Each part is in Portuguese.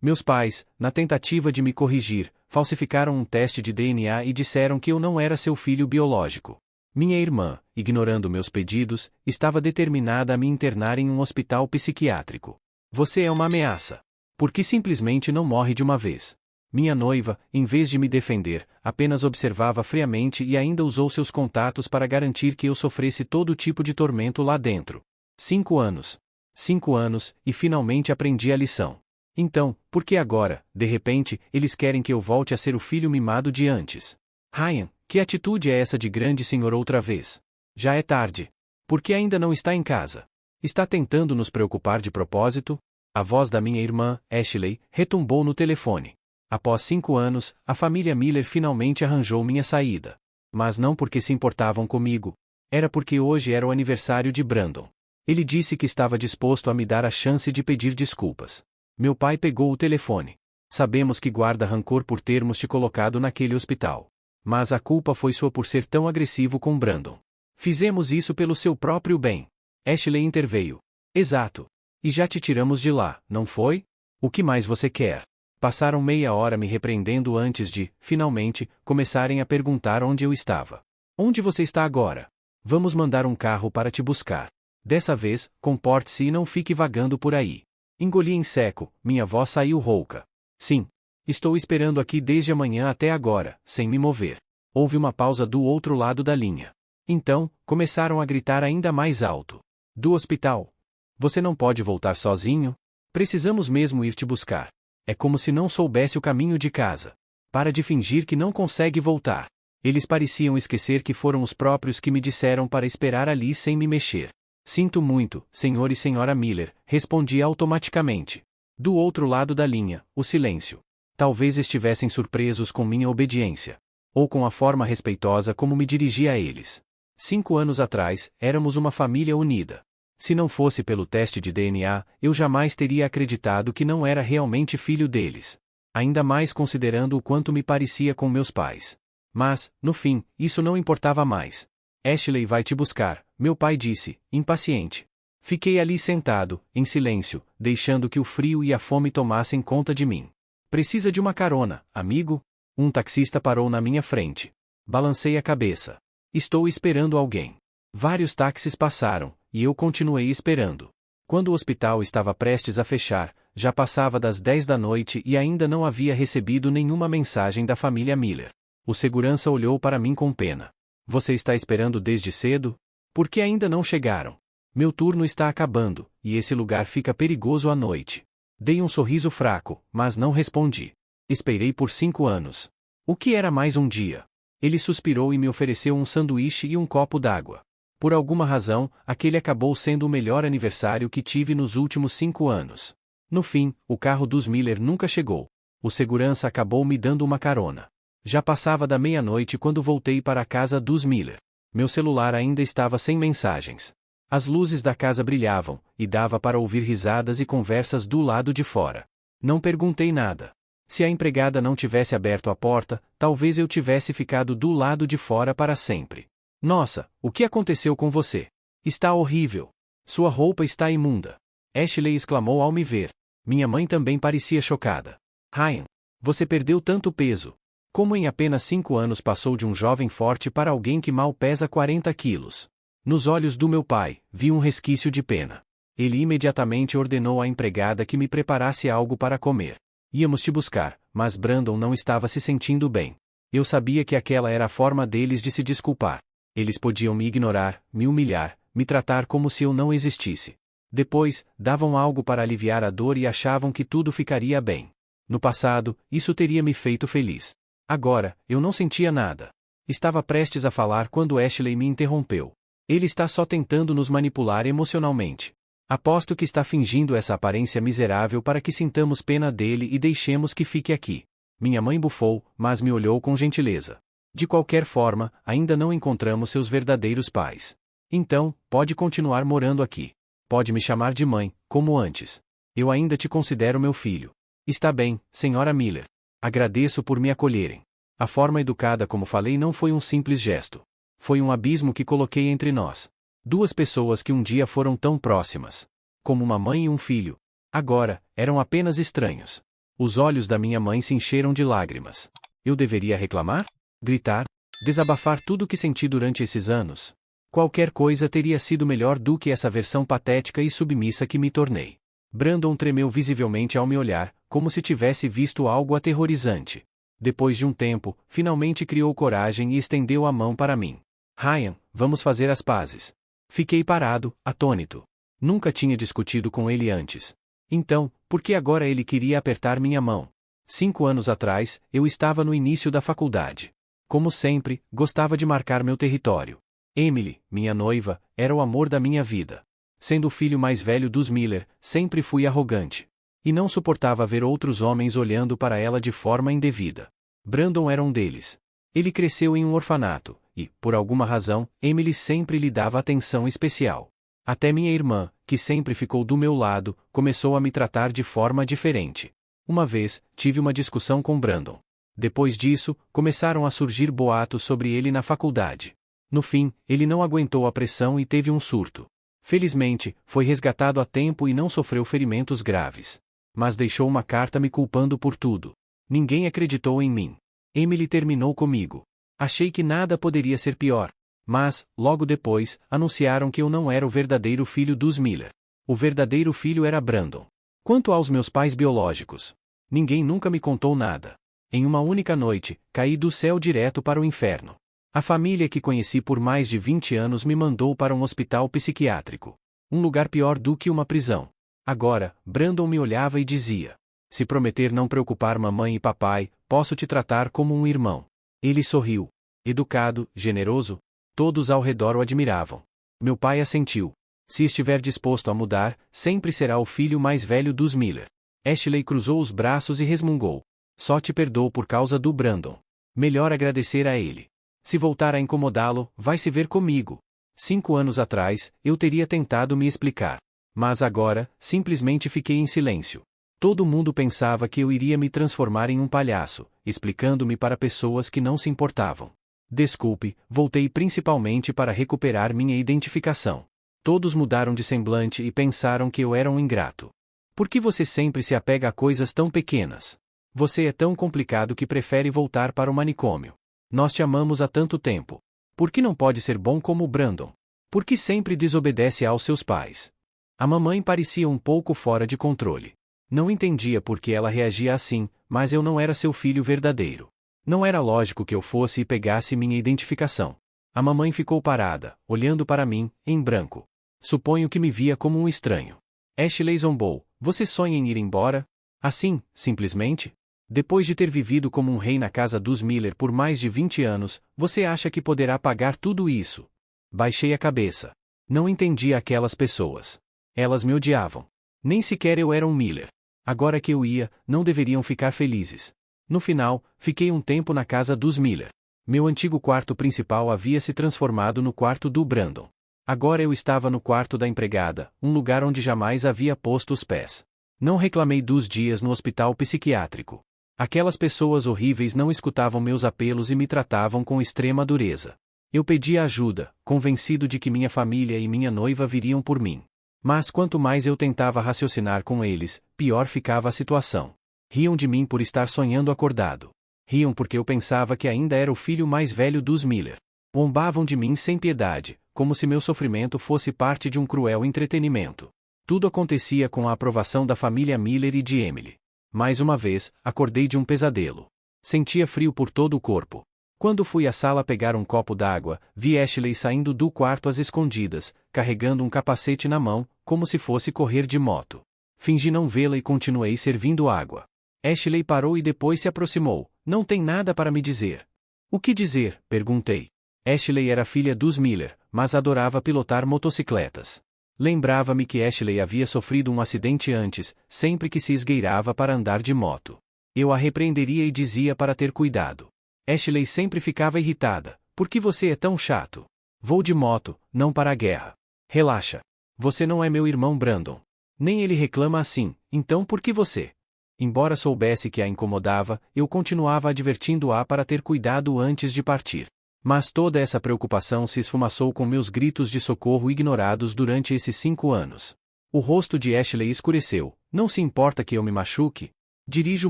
Meus pais, na tentativa de me corrigir, falsificaram um teste de DNA e disseram que eu não era seu filho biológico. Minha irmã, ignorando meus pedidos, estava determinada a me internar em um hospital psiquiátrico. Você é uma ameaça. Por que simplesmente não morre de uma vez? Minha noiva, em vez de me defender, apenas observava friamente e ainda usou seus contatos para garantir que eu sofresse todo tipo de tormento lá dentro. 5 anos. 5 anos, e finalmente aprendi a lição. Então, por que agora, de repente, eles querem que eu volte a ser o filho mimado de antes? Ryan, que atitude é essa de grande senhor outra vez? Já é tarde. Por que ainda não está em casa? Está tentando nos preocupar de propósito? A voz da minha irmã, Ashley, retumbou no telefone. Após 5 anos, a família Miller finalmente arranjou minha saída. Mas não porque se importavam comigo. Era porque hoje era o aniversário de Brandon. Ele disse que estava disposto a me dar a chance de pedir desculpas. Meu pai pegou o telefone. Sabemos que guarda rancor por termos te colocado naquele hospital. Mas a culpa foi sua por ser tão agressivo com Brandon. Fizemos isso pelo seu próprio bem. Ashley interveio. Exato. E já te tiramos de lá, não foi? O que mais você quer? Passaram meia hora me repreendendo antes de, finalmente, começarem a perguntar onde eu estava. Onde você está agora? Vamos mandar um carro para te buscar. Dessa vez, comporte-se e não fique vagando por aí. Engoli em seco, minha voz saiu rouca. Sim. Estou esperando aqui desde amanhã até agora, sem me mover. Houve uma pausa do outro lado da linha. Então, começaram a gritar ainda mais alto. Do hospital. Você não pode voltar sozinho? Precisamos mesmo ir te buscar. É como se não soubesse o caminho de casa. Para de fingir que não consegue voltar. Eles pareciam esquecer que foram os próprios que me disseram para esperar ali sem me mexer. Sinto muito, senhor e senhora Miller, respondi automaticamente. Do outro lado da linha, o silêncio. Talvez estivessem surpresos com minha obediência. Ou com a forma respeitosa como me dirigi a eles. 5 anos atrás, éramos uma família unida. Se não fosse pelo teste de DNA, eu jamais teria acreditado que não era realmente filho deles. Ainda mais considerando o quanto me parecia com meus pais. Mas, no fim, isso não importava mais. Ashley vai te buscar, meu pai disse, impaciente. Fiquei ali sentado, em silêncio, deixando que o frio e a fome tomassem conta de mim. Precisa de uma carona, amigo? Um taxista parou na minha frente. Balancei a cabeça. Estou esperando alguém. Vários táxis passaram, e eu continuei esperando. Quando o hospital estava prestes a fechar, já passava das 10 da noite e ainda não havia recebido nenhuma mensagem da família Miller. O segurança olhou para mim com pena. Você está esperando desde cedo? Por que ainda não chegaram? Meu turno está acabando, e esse lugar fica perigoso à noite. Dei um sorriso fraco, mas não respondi. Esperei por 5 anos. O que era mais um dia? Ele suspirou e me ofereceu um sanduíche e um copo d'água. Por alguma razão, aquele acabou sendo o melhor aniversário que tive nos últimos 5 anos. No fim, o carro dos Miller nunca chegou. O segurança acabou me dando uma carona. Já passava da meia-noite quando voltei para a casa dos Miller. Meu celular ainda estava sem mensagens. As luzes da casa brilhavam, e dava para ouvir risadas e conversas do lado de fora. Não perguntei nada. Se a empregada não tivesse aberto a porta, talvez eu tivesse ficado do lado de fora para sempre. Nossa, o que aconteceu com você? Está horrível. Sua roupa está imunda. Ashley exclamou ao me ver. Minha mãe também parecia chocada. Ryan, você perdeu tanto peso. Como em apenas 5 anos passou de um jovem forte para alguém que mal pesa 40 quilos. Nos olhos do meu pai, vi um resquício de pena. Ele imediatamente ordenou à empregada que me preparasse algo para comer. Íamos te buscar, mas Brandon não estava se sentindo bem. Eu sabia que aquela era a forma deles de se desculpar. Eles podiam me ignorar, me humilhar, me tratar como se eu não existisse. Depois, davam algo para aliviar a dor e achavam que tudo ficaria bem. No passado, isso teria me feito feliz. Agora, eu não sentia nada. Estava prestes a falar quando Ashley me interrompeu. Ele está só tentando nos manipular emocionalmente. Aposto que está fingindo essa aparência miserável para que sintamos pena dele e deixemos que fique aqui. Minha mãe bufou, mas me olhou com gentileza. De qualquer forma, ainda não encontramos seus verdadeiros pais. Então, pode continuar morando aqui. Pode me chamar de mãe, como antes. Eu ainda te considero meu filho. Está bem, senhora Miller. Agradeço por me acolherem. A forma educada como falei não foi um simples gesto. Foi um abismo que coloquei entre nós. 2 pessoas que um dia foram tão próximas. Como uma mãe e um filho. Agora, eram apenas estranhos. Os olhos da minha mãe se encheram de lágrimas. Eu deveria reclamar? Gritar? Desabafar tudo o que senti durante esses anos? Qualquer coisa teria sido melhor do que essa versão patética e submissa que me tornei. Brandon tremeu visivelmente ao me olhar, como se tivesse visto algo aterrorizante. Depois de um tempo, finalmente criou coragem e estendeu a mão para mim. Ryan, vamos fazer as pazes. Fiquei parado, atônito. Nunca tinha discutido com ele antes. Então, por que agora ele queria apertar minha mão? 5 anos atrás, eu estava no início da faculdade. Como sempre, gostava de marcar meu território. Emily, minha noiva, era o amor da minha vida. Sendo o filho mais velho dos Miller, sempre fui arrogante. E não suportava ver outros homens olhando para ela de forma indevida. Brandon era um deles. Ele cresceu em um orfanato, e, por alguma razão, Emily sempre lhe dava atenção especial. Até minha irmã, que sempre ficou do meu lado, começou a me tratar de forma diferente. Uma vez, tive uma discussão com Brandon. Depois disso, começaram a surgir boatos sobre ele na faculdade. No fim, ele não aguentou a pressão e teve um surto. Felizmente, foi resgatado a tempo e não sofreu ferimentos graves. Mas deixou uma carta me culpando por tudo. Ninguém acreditou em mim. Emily terminou comigo. Achei que nada poderia ser pior. Mas, logo depois, anunciaram que eu não era o verdadeiro filho dos Miller. O verdadeiro filho era Brandon. Quanto aos meus pais biológicos, ninguém nunca me contou nada. Em uma única noite, caí do céu direto para o inferno. A família que conheci por mais de 20 anos me mandou para um hospital psiquiátrico. Um lugar pior do que uma prisão. Agora, Brandon me olhava e dizia: se prometer não preocupar mamãe e papai, posso te tratar como um irmão. Ele sorriu. Educado, generoso. Todos ao redor o admiravam. Meu pai assentiu. Se estiver disposto a mudar, sempre será o filho mais velho dos Miller. Ashley cruzou os braços e resmungou. Só te perdoo por causa do Brandon. Melhor agradecer a ele. Se voltar a incomodá-lo, vai se ver comigo. 5 anos atrás, eu teria tentado me explicar. Mas agora, simplesmente fiquei em silêncio. Todo mundo pensava que eu iria me transformar em um palhaço, explicando-me para pessoas que não se importavam. Desculpe, voltei principalmente para recuperar minha identificação. Todos mudaram de semblante e pensaram que eu era um ingrato. Por que você sempre se apega a coisas tão pequenas? Você é tão complicado que prefere voltar para o manicômio. Nós te amamos há tanto tempo. Por que não pode ser bom como o Brandon? Por que sempre desobedece aos seus pais? A mamãe parecia um pouco fora de controle. Não entendia por que ela reagia assim, mas eu não era seu filho verdadeiro. Não era lógico que eu fosse e pegasse minha identificação. A mamãe ficou parada, olhando para mim, em branco. Suponho que me via como um estranho. Ashley zombou. Você sonha em ir embora? Assim, simplesmente? Depois de ter vivido como um rei na casa dos Miller por mais de 20 anos, você acha que poderá pagar tudo isso? Baixei a cabeça. Não entendia aquelas pessoas. Elas me odiavam. Nem sequer eu era um Miller. Agora que eu ia, não deveriam ficar felizes. No final, fiquei um tempo na casa dos Miller. Meu antigo quarto principal havia se transformado no quarto do Brandon. Agora eu estava no quarto da empregada, um lugar onde jamais havia posto os pés. Não reclamei dos dias no hospital psiquiátrico. Aquelas pessoas horríveis não escutavam meus apelos e me tratavam com extrema dureza. Eu pedia ajuda, convencido de que minha família e minha noiva viriam por mim. Mas quanto mais eu tentava raciocinar com eles, pior ficava a situação. Riam de mim por estar sonhando acordado. Riam porque eu pensava que ainda era o filho mais velho dos Miller. Zombavam de mim sem piedade, como se meu sofrimento fosse parte de um cruel entretenimento. Tudo acontecia com a aprovação da família Miller e de Emily. Mais uma vez, acordei de um pesadelo. Sentia frio por todo o corpo. Quando fui à sala pegar um copo d'água, vi Ashley saindo do quarto às escondidas, carregando um capacete na mão, como se fosse correr de moto. Fingi não vê-la e continuei servindo água. Ashley parou e depois se aproximou. Não tem nada para me dizer. O que dizer? Perguntei. Ashley era filha dos Miller, mas adorava pilotar motocicletas. Lembrava-me que Ashley havia sofrido um acidente antes, sempre que se esgueirava para andar de moto. Eu a repreenderia e dizia para ter cuidado. Ashley sempre ficava irritada. Por que você é tão chato? Vou de moto, não para a guerra. Relaxa. Você não é meu irmão Brandon. Nem ele reclama assim, então por que você? Embora soubesse que a incomodava, eu continuava advertindo-a para ter cuidado antes de partir. Mas toda essa preocupação se esfumaçou com meus gritos de socorro ignorados durante esses 5 anos. O rosto de Ashley escureceu. Não se importa que eu me machuque? Dirijo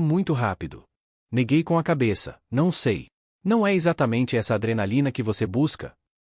muito rápido. Neguei com a cabeça, não sei. Não é exatamente essa adrenalina que você busca?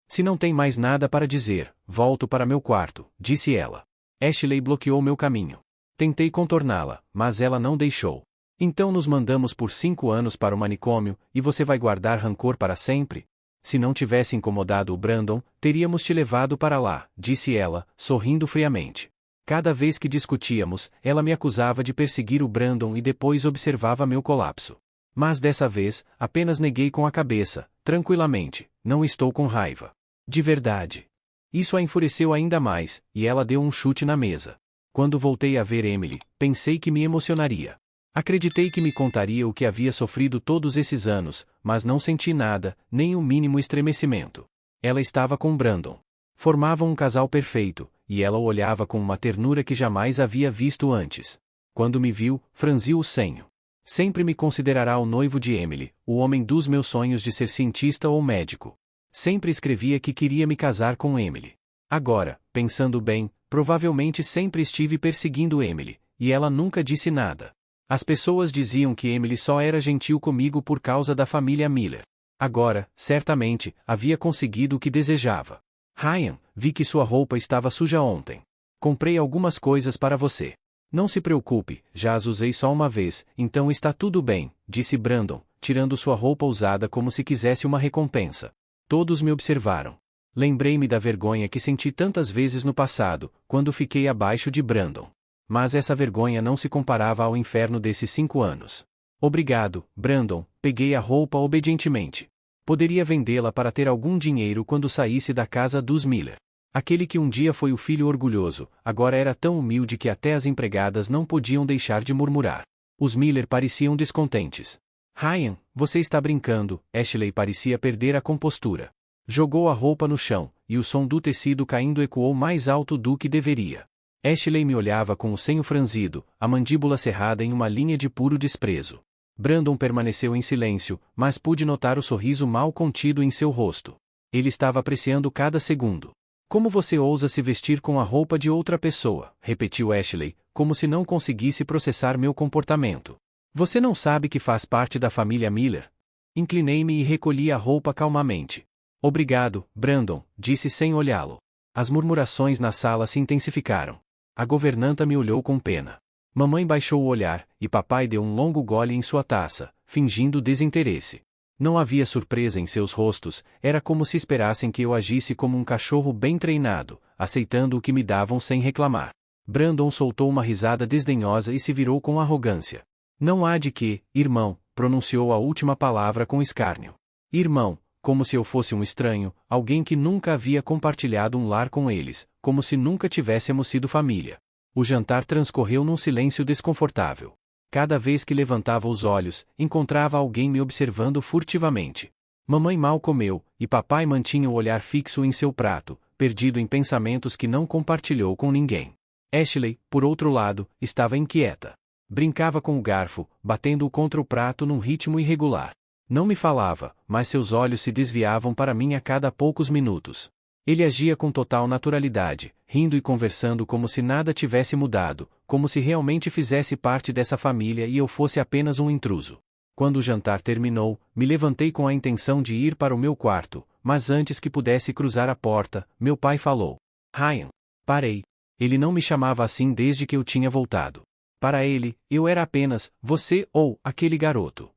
Se não tem mais nada para dizer, volto para meu quarto, disse ela. Ashley bloqueou meu caminho. Tentei contorná-la, mas ela não deixou. Então nos mandamos por 5 anos para o manicômio, e você vai guardar rancor para sempre? Se não tivesse incomodado o Brandon, teríamos te levado para lá, disse ela, sorrindo friamente. Cada vez que discutíamos, ela me acusava de perseguir o Brandon e depois observava meu colapso. Mas dessa vez, apenas neguei com a cabeça, tranquilamente, não estou com raiva. De verdade. Isso a enfureceu ainda mais, e ela deu um chute na mesa. Quando voltei a ver Emily, pensei que me emocionaria. Acreditei que me contaria o que havia sofrido todos esses anos, mas não senti nada, nem o mínimo estremecimento. Ela estava com Brandon. Formavam um casal perfeito, e ela o olhava com uma ternura que jamais havia visto antes. Quando me viu, franziu o senho. Sempre me considerará o noivo de Emily, o homem dos meus sonhos de ser cientista ou médico. Sempre escrevia que queria me casar com Emily. Agora, pensando bem, provavelmente sempre estive perseguindo Emily, e ela nunca disse nada. As pessoas diziam que Emily só era gentil comigo por causa da família Miller. Agora, certamente, havia conseguido o que desejava. Ryan, vi que sua roupa estava suja ontem. Comprei algumas coisas para você. Não se preocupe, já as usei só uma vez, então está tudo bem, disse Brandon, tirando sua roupa usada como se quisesse uma recompensa. Todos me observaram. Lembrei-me da vergonha que senti tantas vezes no passado, quando fiquei abaixo de Brandon. Mas essa vergonha não se comparava ao inferno desses 5 anos. Obrigado, Brandon, peguei a roupa obedientemente. Poderia vendê-la para ter algum dinheiro quando saísse da casa dos Miller. Aquele que um dia foi o filho orgulhoso, agora era tão humilde que até as empregadas não podiam deixar de murmurar. Os Miller pareciam descontentes. Ryan, você está brincando, Ashley parecia perder a compostura. Jogou a roupa no chão, e o som do tecido caindo ecoou mais alto do que deveria. Ashley me olhava com o senho franzido, a mandíbula cerrada em uma linha de puro desprezo. Brandon permaneceu em silêncio, mas pude notar o sorriso mal contido em seu rosto. Ele estava apreciando cada segundo. Como você ousa se vestir com a roupa de outra pessoa? Repetiu Ashley, como se não conseguisse processar meu comportamento. Você não sabe que faz parte da família Miller? Inclinei-me e recolhi a roupa calmamente. Obrigado, Brandon, disse sem olhá-lo. As murmurações na sala se intensificaram. A governanta me olhou com pena. Mamãe baixou o olhar, e papai deu um longo gole em sua taça, fingindo desinteresse. Não havia surpresa em seus rostos, era como se esperassem que eu agisse como um cachorro bem treinado, aceitando o que me davam sem reclamar. Brandon soltou uma risada desdenhosa e se virou com arrogância. Não há de que, irmão, pronunciou a última palavra com escárnio. Irmão, como se eu fosse um estranho, alguém que nunca havia compartilhado um lar com eles, como se nunca tivéssemos sido família. O jantar transcorreu num silêncio desconfortável. Cada vez que levantava os olhos, encontrava alguém me observando furtivamente. Mamãe mal comeu, e papai mantinha o olhar fixo em seu prato, perdido em pensamentos que não compartilhou com ninguém. Ashley, por outro lado, estava inquieta. Brincava com o garfo, batendo-o contra o prato num ritmo irregular. Não me falava, mas seus olhos se desviavam para mim a cada poucos minutos. Ele agia com total naturalidade, rindo e conversando como se nada tivesse mudado, como se realmente fizesse parte dessa família e eu fosse apenas um intruso. Quando o jantar terminou, me levantei com a intenção de ir para o meu quarto, mas antes que pudesse cruzar a porta, meu pai falou. Ryan. Parei. Ele não me chamava assim desde que eu tinha voltado. Para ele, eu era apenas você ou aquele garoto.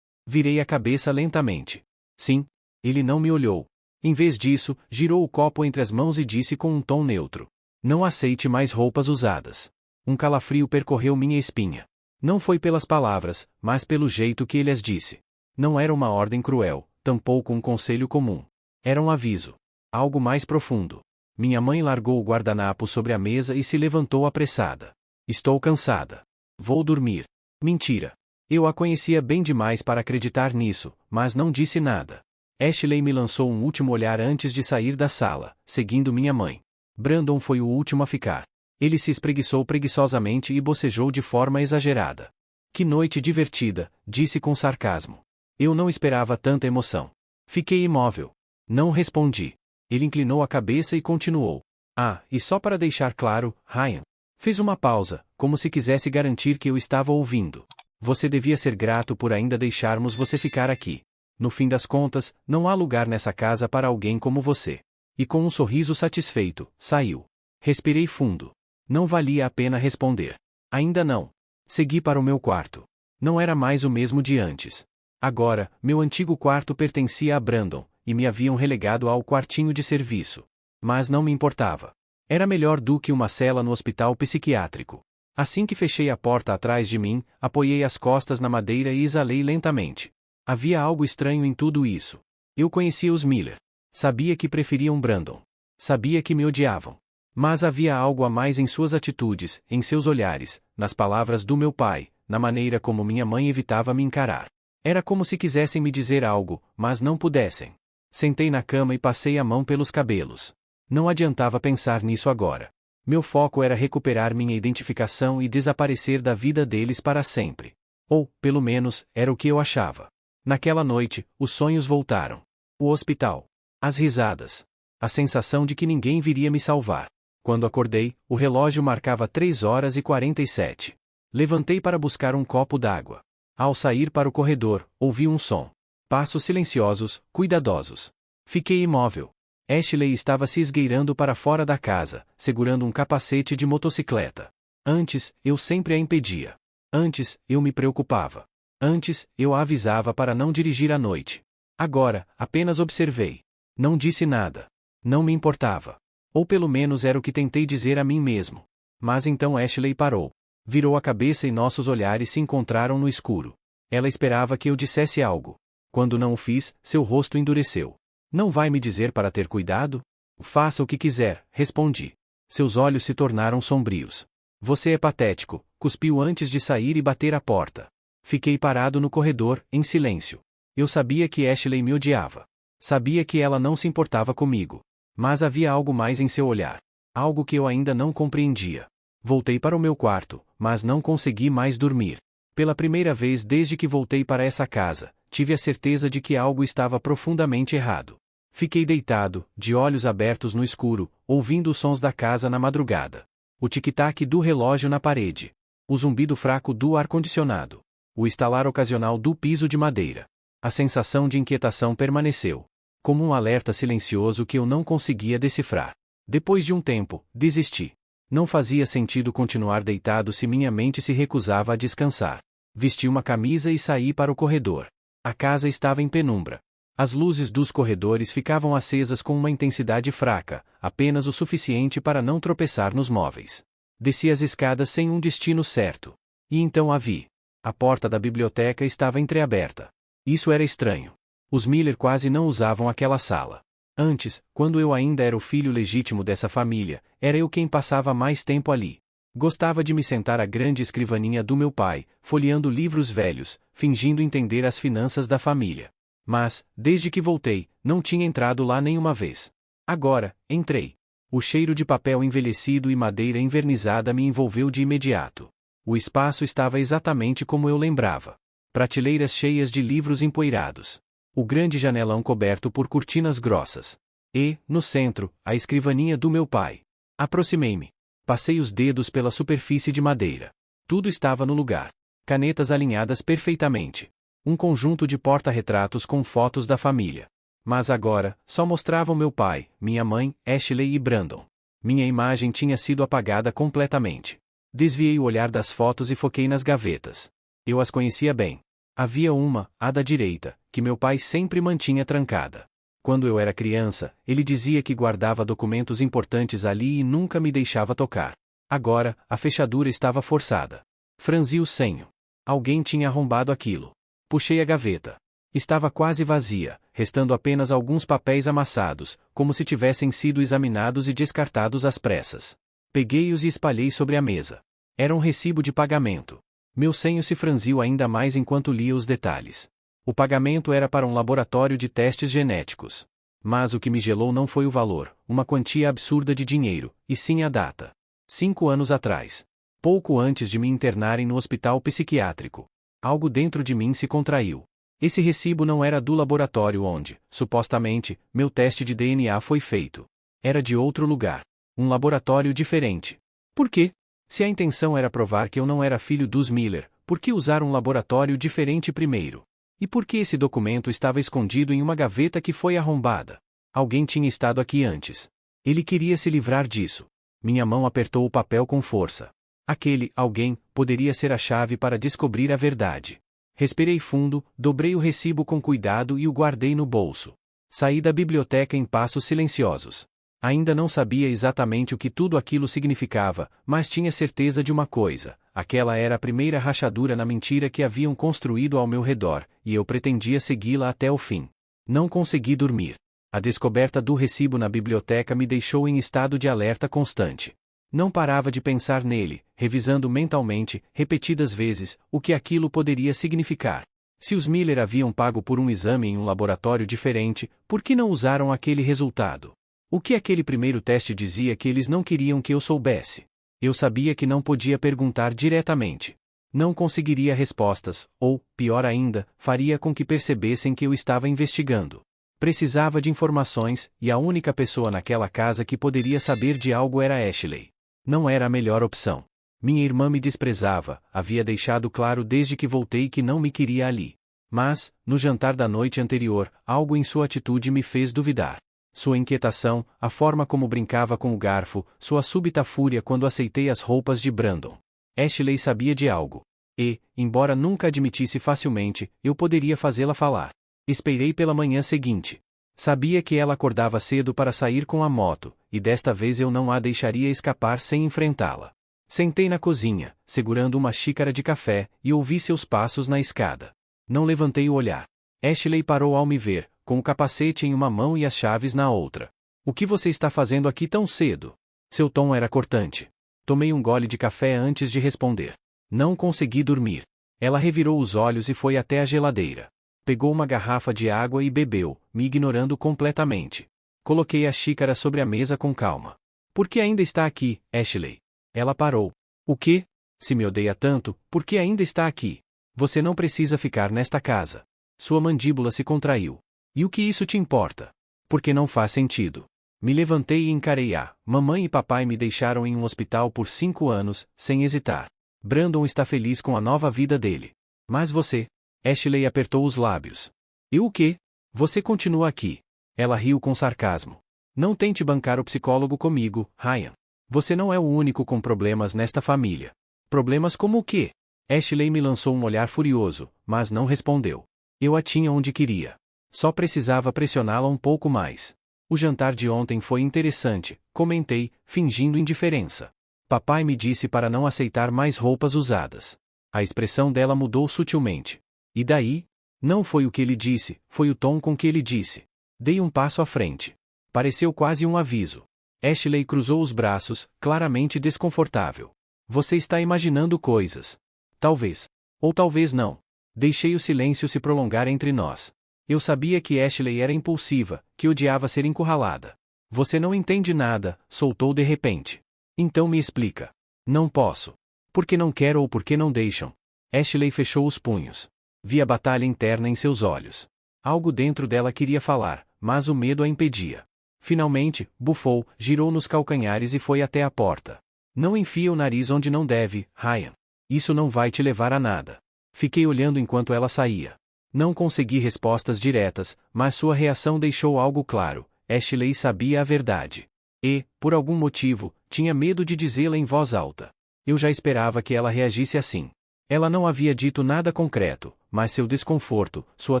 Virei a cabeça lentamente. Sim. Ele não me olhou. Em vez disso, girou o copo entre as mãos e disse com um tom neutro. Não aceite mais roupas usadas. Um calafrio percorreu minha espinha. Não foi pelas palavras, mas pelo jeito que ele as disse. Não era uma ordem cruel, tampouco um conselho comum. Era um aviso. Algo mais profundo. Minha mãe largou o guardanapo sobre a mesa e se levantou apressada. Estou cansada. Vou dormir. Mentira. Eu a conhecia bem demais para acreditar nisso, mas não disse nada. Ashley me lançou um último olhar antes de sair da sala, seguindo minha mãe. Brandon foi o último a ficar. Ele se espreguiçou preguiçosamente e bocejou de forma exagerada. Que noite divertida, disse com sarcasmo. Eu não esperava tanta emoção. Fiquei imóvel. Não respondi. Ele inclinou a cabeça e continuou. Ah, e só para deixar claro, Ryan. Fez uma pausa, como se quisesse garantir que eu estava ouvindo. Você devia ser grato por ainda deixarmos você ficar aqui. No fim das contas, não há lugar nessa casa para alguém como você. E com um sorriso satisfeito, saiu. Respirei fundo. Não valia a pena responder. Ainda não. Segui para o meu quarto. Não era mais o mesmo de antes. Agora, meu antigo quarto pertencia a Brandon, e me haviam relegado ao quartinho de serviço. Mas não me importava. Era melhor do que uma cela no hospital psiquiátrico. Assim que fechei a porta atrás de mim, apoiei as costas na madeira e exalei lentamente. Havia algo estranho em tudo isso. Eu conhecia os Miller. Sabia que preferiam Brandon. Sabia que me odiavam. Mas havia algo a mais em suas atitudes, em seus olhares, nas palavras do meu pai, na maneira como minha mãe evitava me encarar. Era como se quisessem me dizer algo, mas não pudessem. Sentei na cama e passei a mão pelos cabelos. Não adiantava pensar nisso agora. Meu foco era recuperar minha identificação e desaparecer da vida deles para sempre. Ou, pelo menos, era o que eu achava. Naquela noite, os sonhos voltaram. O hospital. As risadas. A sensação de que ninguém viria me salvar. Quando acordei, o relógio marcava 3h47. Levantei para buscar um copo d'água. Ao sair para o corredor, ouvi um som. Passos silenciosos, cuidadosos. Fiquei imóvel. Ashley estava se esgueirando para fora da casa, segurando um capacete de motocicleta. Antes, eu sempre a impedia. Antes, eu me preocupava. Antes, eu a avisava para não dirigir à noite. Agora, apenas observei. Não disse nada. Não me importava. Ou pelo menos era o que tentei dizer a mim mesmo. Mas então Ashley parou. Virou a cabeça e nossos olhares se encontraram no escuro. Ela esperava que eu dissesse algo. Quando não o fiz, seu rosto endureceu. Não vai me dizer para ter cuidado? Faça o que quiser, respondi. Seus olhos se tornaram sombrios. Você é patético, cuspiu antes de sair e bater a porta. Fiquei parado no corredor, em silêncio. Eu sabia que Ashley me odiava. Sabia que ela não se importava comigo. Mas havia algo mais em seu olhar. Algo que eu ainda não compreendia. Voltei para o meu quarto, mas não consegui mais dormir. Pela primeira vez desde que voltei para essa casa, tive a certeza de que algo estava profundamente errado. Fiquei deitado, de olhos abertos no escuro, ouvindo os sons da casa na madrugada. O tic-tac do relógio na parede. O zumbido fraco do ar-condicionado. O estalar ocasional do piso de madeira. A sensação de inquietação permaneceu. Como um alerta silencioso que eu não conseguia decifrar. Depois de um tempo, desisti. Não fazia sentido continuar deitado se minha mente se recusava a descansar. Vesti uma camisa e saí para o corredor. A casa estava em penumbra. As luzes dos corredores ficavam acesas com uma intensidade fraca, apenas o suficiente para não tropeçar nos móveis. Desci as escadas sem um destino certo. E então a vi. A porta da biblioteca estava entreaberta. Isso era estranho. Os Miller quase não usavam aquela sala. Antes, quando eu ainda era o filho legítimo dessa família, era eu quem passava mais tempo ali. Gostava de me sentar à grande escrivaninha do meu pai, folheando livros velhos, fingindo entender as finanças da família. Mas, desde que voltei, não tinha entrado lá nenhuma vez. Agora, entrei. O cheiro de papel envelhecido e madeira envernizada me envolveu de imediato. O espaço estava exatamente como eu lembrava. Prateleiras cheias de livros empoeirados. O grande janelão coberto por cortinas grossas. E, no centro, a escrivaninha do meu pai. Aproximei-me. Passei os dedos pela superfície de madeira. Tudo estava no lugar. Canetas alinhadas perfeitamente. Um conjunto de porta-retratos com fotos da família. Mas agora, só mostravam meu pai, minha mãe, Ashley e Brandon. Minha imagem tinha sido apagada completamente. Desviei o olhar das fotos e foquei nas gavetas. Eu as conhecia bem. Havia uma, a da direita, que meu pai sempre mantinha trancada. Quando eu era criança, ele dizia que guardava documentos importantes ali e nunca me deixava tocar. Agora, a fechadura estava forçada. Franzi o senho. Alguém tinha arrombado aquilo. Puxei a gaveta. Estava quase vazia, restando apenas alguns papéis amassados, como se tivessem sido examinados e descartados às pressas. Peguei-os e espalhei sobre a mesa. Era um recibo de pagamento. Meu senho se franziu ainda mais enquanto lia os detalhes. O pagamento era para um laboratório de testes genéticos. Mas o que me gelou não foi o valor, uma quantia absurda de dinheiro, e sim a data. 5 anos atrás. Pouco antes de me internarem no hospital psiquiátrico. Algo dentro de mim se contraiu. Esse recibo não era do laboratório onde, supostamente, meu teste de DNA foi feito. Era de outro lugar. Um laboratório diferente. Por quê? Se a intenção era provar que eu não era filho dos Miller, por que usar um laboratório diferente primeiro? E por que esse documento estava escondido em uma gaveta que foi arrombada? Alguém tinha estado aqui antes. Ele queria se livrar disso. Minha mão apertou o papel com força. Aquele alguém poderia ser a chave para descobrir a verdade. Respirei fundo, dobrei o recibo com cuidado e o guardei no bolso. Saí da biblioteca em passos silenciosos. Ainda não sabia exatamente o que tudo aquilo significava, mas tinha certeza de uma coisa: aquela era a primeira rachadura na mentira que haviam construído ao meu redor, e eu pretendia segui-la até o fim. Não consegui dormir. A descoberta do recibo na biblioteca me deixou em estado de alerta constante. Não parava de pensar nele, revisando mentalmente, repetidas vezes, o que aquilo poderia significar. Se os Miller haviam pago por um exame em um laboratório diferente, por que não usaram aquele resultado? O que aquele primeiro teste dizia que eles não queriam que eu soubesse? Eu sabia que não podia perguntar diretamente. Não conseguiria respostas, ou, pior ainda, faria com que percebessem que eu estava investigando. Precisava de informações, e a única pessoa naquela casa que poderia saber de algo era Ashley. Não era a melhor opção. Minha irmã me desprezava, havia deixado claro desde que voltei que não me queria ali. Mas, no jantar da noite anterior, algo em sua atitude me fez duvidar. Sua inquietação, a forma como brincava com o garfo, sua súbita fúria quando aceitei as roupas de Brandon. Ashley sabia de algo. E, embora nunca admitisse facilmente, eu poderia fazê-la falar. Esperei pela manhã seguinte. Sabia que ela acordava cedo para sair com a moto, e desta vez eu não a deixaria escapar sem enfrentá-la. Sentei na cozinha, segurando uma xícara de café, e ouvi seus passos na escada. Não levantei o olhar. Ashley parou ao me ver, com o capacete em uma mão e as chaves na outra. O que você está fazendo aqui tão cedo? Seu tom era cortante. Tomei um gole de café antes de responder. Não consegui dormir. Ela revirou os olhos e foi até a geladeira. Pegou uma garrafa de água e bebeu, me ignorando completamente. Coloquei a xícara sobre a mesa com calma. Por que ainda está aqui, Ashley? Ela parou. O quê? Se me odeia tanto, por que ainda está aqui? Você não precisa ficar nesta casa. Sua mandíbula se contraiu. E o que isso te importa? Porque não faz sentido. Me levantei e encarei mamãe e papai me deixaram em um hospital por 5 anos, sem hesitar. Brandon está feliz com a nova vida dele. Mas você? Ashley apertou os lábios. E o quê? Você continua aqui. Ela riu com sarcasmo. Não tente bancar o psicólogo comigo, Ryan. Você não é o único com problemas nesta família. Problemas como o quê? Ashley me lançou um olhar furioso, mas não respondeu. Eu a tinha onde queria. Só precisava pressioná-la um pouco mais. O jantar de ontem foi interessante, comentei, fingindo indiferença. Papai me disse para não aceitar mais roupas usadas. A expressão dela mudou sutilmente. E daí? Não foi o que ele disse, foi o tom com que ele disse. Dei um passo à frente. Pareceu quase um aviso. Ashley cruzou os braços, claramente desconfortável. Você está imaginando coisas. Talvez. Ou talvez não. Deixei o silêncio se prolongar entre nós. Eu sabia que Ashley era impulsiva, que odiava ser encurralada. Você não entende nada, soltou de repente. Então me explica. Não posso. Porque não quero ou porque não deixam. Ashley fechou os punhos. Vi a batalha interna em seus olhos. Algo dentro dela queria falar, mas o medo a impedia. Finalmente, bufou, girou nos calcanhares e foi até a porta. Não enfia o nariz onde não deve, Ryan. Isso não vai te levar a nada. Fiquei olhando enquanto ela saía. Não consegui respostas diretas, mas sua reação deixou algo claro. Ashley sabia a verdade. E, por algum motivo, tinha medo de dizê-la em voz alta. Eu já esperava que ela reagisse assim. Ela não havia dito nada concreto, mas seu desconforto, sua